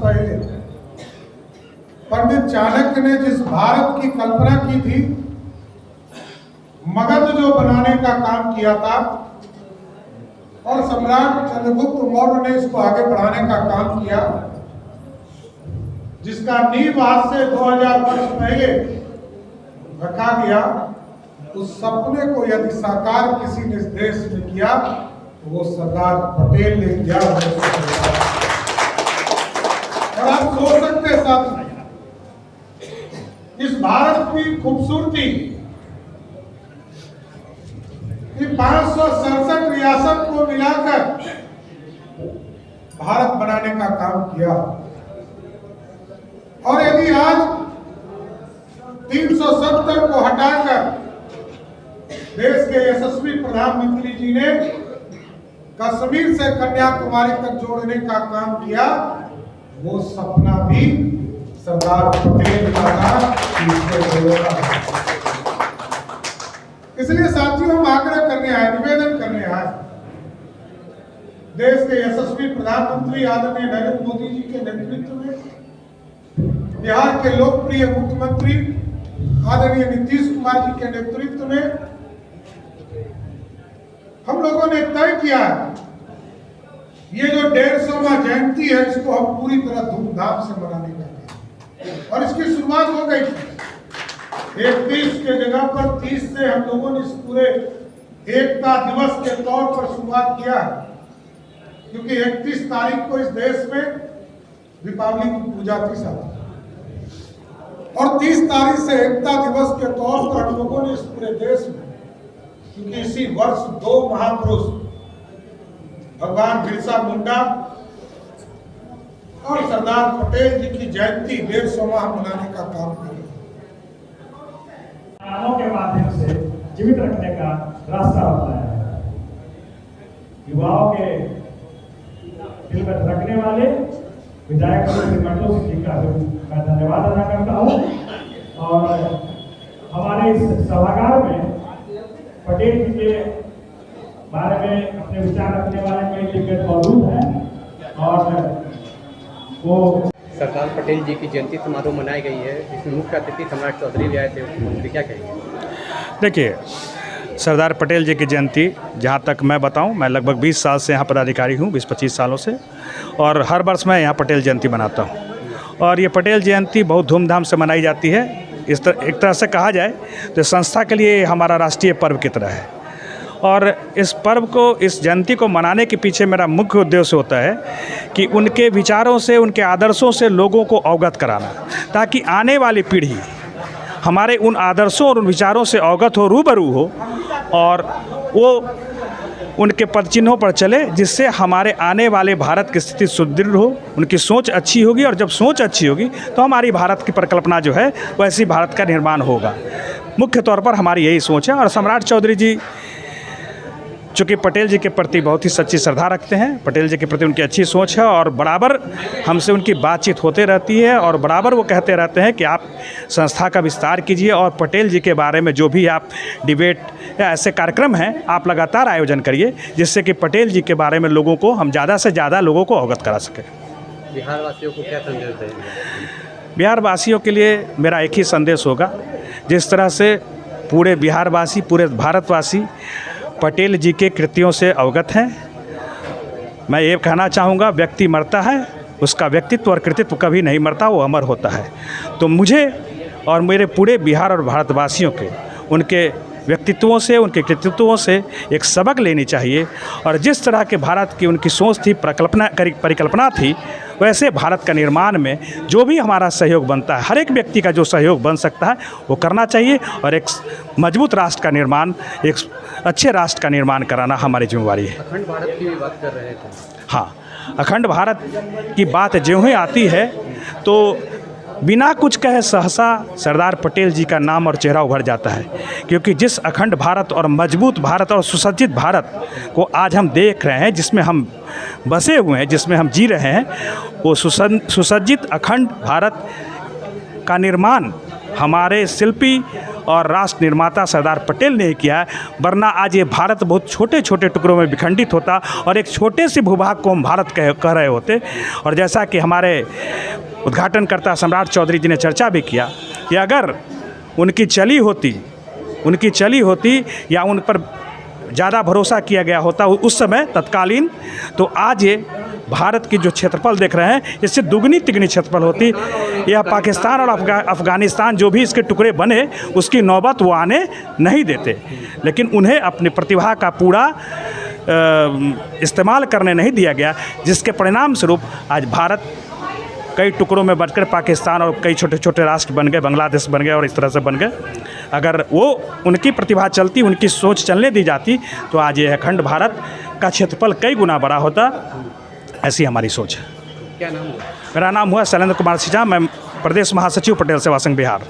पहले पंडित चाणक्य ने जिस भारत की कल्पना की थी, मगध जो बनाने का काम किया था, और सम्राट चंद्रगुप्त मौर्य ने इसको आगे बढ़ाने का काम किया, जिसका नींव आज से 2000 वर्ष पहले रखा गया, उस सपने को यदि साकार किसी ने देश में किया तो वो सरदार पटेल ने किया। और आप सोच सकते साथ इस भारत की खूबसूरती कि 567 रियासत को मिलाकर भारत बनाने का काम किया। और यदि आज 370 को हटाकर देश के यशस्वी प्रधानमंत्री जी ने कश्मीर से कन्याकुमारी तक जोड़ने का काम किया, वो सपना भी सरदार पटेल का था। इसलिए साथियों, हम आग्रह करने आए, निवेदन करने आए, देश के यशस्वी प्रधानमंत्री आदरणीय नरेंद्र मोदी जी के नेतृत्व में, बिहार के लोकप्रिय मुख्यमंत्री आदरणीय नीतीश कुमार जी के नेतृत्व में हम लोगों ने तय किया ये जो 150वां जयंती है, इसको हम पूरी तरह धूमधाम से मनाने का है। और इसकी शुरुआत हो गई 31 के जगह पर 30 से हम लोगों ने इस पूरे एकता दिवस के तौर पर शुरुआत किया, क्योंकि 31 तारीख को इस देश में दीपावली की पूजा थी साहब, और 30 तारीख से एकता दिवस के तौर पर हम लोगों ने इस पूरे देश में, क्योंकि इसी वर्ष 2 महापुरुष भगवान बिरसा मुंडा और सरदार पटेल जी की जयंती 150वां मनाने का काम किया। के माध्यम से जीवित रखने का रास्ता होता है। युवाओं के दिल में रखने वाले विधायक मंडलों जी का मैं धन्यवाद अदा करता हूँ। और हमारे इस सभागार में पटेल जी के बारे में अपने विचार रखने वाले कई दिग्गज मौजूद हैं, और वो सरदार पटेल जी की जयंती समारोह मनाई गई है, इसमें मुख्य अतिथि सम्राट चौधरी भी आए थे, उसमें क्या कहेंगे? देखिए, सरदार पटेल जी की जयंती, जहाँ तक मैं बताऊं, मैं लगभग 20 साल से यहाँ पदाधिकारी हूँ, 20-25 सालों से, और हर वर्ष मैं यहाँ पटेल जयंती मनाता हूँ। और ये पटेल जयंती बहुत धूमधाम से मनाई जाती है। इस तरह एक तरह से कहा जाए तो संस्था के लिए हमारा राष्ट्रीय पर्व की तरह है। और इस पर्व को, इस जयंती को मनाने के पीछे मेरा मुख्य उद्देश्य होता है कि उनके विचारों से, उनके आदर्शों से लोगों को अवगत कराना, ताकि आने वाली पीढ़ी हमारे उन आदर्शों और उन विचारों से अवगत हो, रूबरू हो, और वो उनके पदचिन्हों पर चले, जिससे हमारे आने वाले भारत की स्थिति सुदृढ़ हो, उनकी सोच अच्छी होगी, और जब सोच अच्छी होगी तो हमारी भारत की परिकल्पना जो है वैसी भारत का निर्माण होगा। मुख्य तौर पर हमारी यही सोच है। और सम्राट चौधरी जी चूँकि पटेल जी के प्रति बहुत ही सच्ची श्रद्धा रखते हैं, पटेल जी के प्रति उनकी अच्छी सोच है, और बराबर हमसे उनकी बातचीत होते रहती है, और बराबर वो कहते रहते हैं कि आप संस्था का विस्तार कीजिए, और पटेल जी के बारे में जो भी आप डिबेट या ऐसे कार्यक्रम हैं आप लगातार आयोजन करिए, जिससे कि पटेल जी के बारे में लोगों को, हम ज़्यादा से ज़्यादा लोगों को अवगत करा सकें। बिहार वासियों को क्या संदेश देंगे? बिहार वासियों के लिए मेरा एक ही संदेश होगा, जिस तरह से पूरे बिहारवासी, पूरे भारतवासी पटेल जी के कृतियों से अवगत हैं, मैं ये कहना चाहूँगा, व्यक्ति मरता है, उसका व्यक्तित्व और कृतित्व कभी नहीं मरता, वो अमर होता है। तो मुझे और मेरे पूरे बिहार और भारतवासियों के, उनके व्यक्तित्वों से, उनके कृतित्वों से एक सबक लेनी चाहिए। और जिस तरह के भारत की उनकी सोच थी, परिकल्पना थी, वैसे भारत का निर्माण में जो भी हमारा सहयोग बनता है, हर एक व्यक्ति का जो सहयोग बन सकता है वो करना चाहिए। और एक मजबूत राष्ट्र का निर्माण, एक अच्छे राष्ट्र का निर्माण कराना हमारी जिम्मेवारी है। अखंड भारत की बात कर रहे थे। हाँ, अखंड भारत की बात ज्यों ही आती है तो बिना कुछ कहे सहसा सरदार पटेल जी का नाम और चेहरा उभर जाता है। क्योंकि जिस अखंड भारत और मजबूत भारत और सुसज्जित भारत को आज हम देख रहे हैं, जिसमें हम बसे हुए हैं, जिसमें हम जी रहे हैं, वो सुसज्जित अखंड भारत का निर्माण हमारे शिल्पी और राष्ट्र निर्माता सरदार पटेल ने किया है। वरना आज ये भारत बहुत छोटे छोटे टुकड़ों में विखंडित होता और एक छोटे से भूभाग को हम भारत कह रहे होते। और जैसा कि हमारे उद्घाटनकर्ता सम्राट चौधरी जी ने चर्चा भी किया कि अगर उनकी चली होती या उन पर ज़्यादा भरोसा किया गया होता उस समय तत्कालीन, तो आज ये भारत की जो क्षेत्रफल देख रहे हैं इससे दुगनी तिगनी क्षेत्रफल होती। यह पाकिस्तान और अफ़गानिस्तान जो भी इसके टुकड़े बने उसकी नौबत वो आने नहीं देते, लेकिन उन्हें अपनी प्रतिभा का पूरा इस्तेमाल करने नहीं दिया गया, जिसके परिणाम स्वरूप आज भारत कई टुकड़ों में बंटकर पाकिस्तान और कई छोटे छोटे राष्ट्र बन गए, बांग्लादेश बन गए और इस तरह से बन गए। अगर वो उनकी प्रतिभा चलती, उनकी सोच चलने दी जाती तो आज ये अखंड भारत का क्षेत्रफल कई गुना बड़ा होता। ऐसी हमारी सोच है। क्या नाम हुआ? मेरा नाम हुआ शैलेंद्र कुमार सिंह, मैं प्रदेश महासचिव पटेल सेवा संघ बिहार।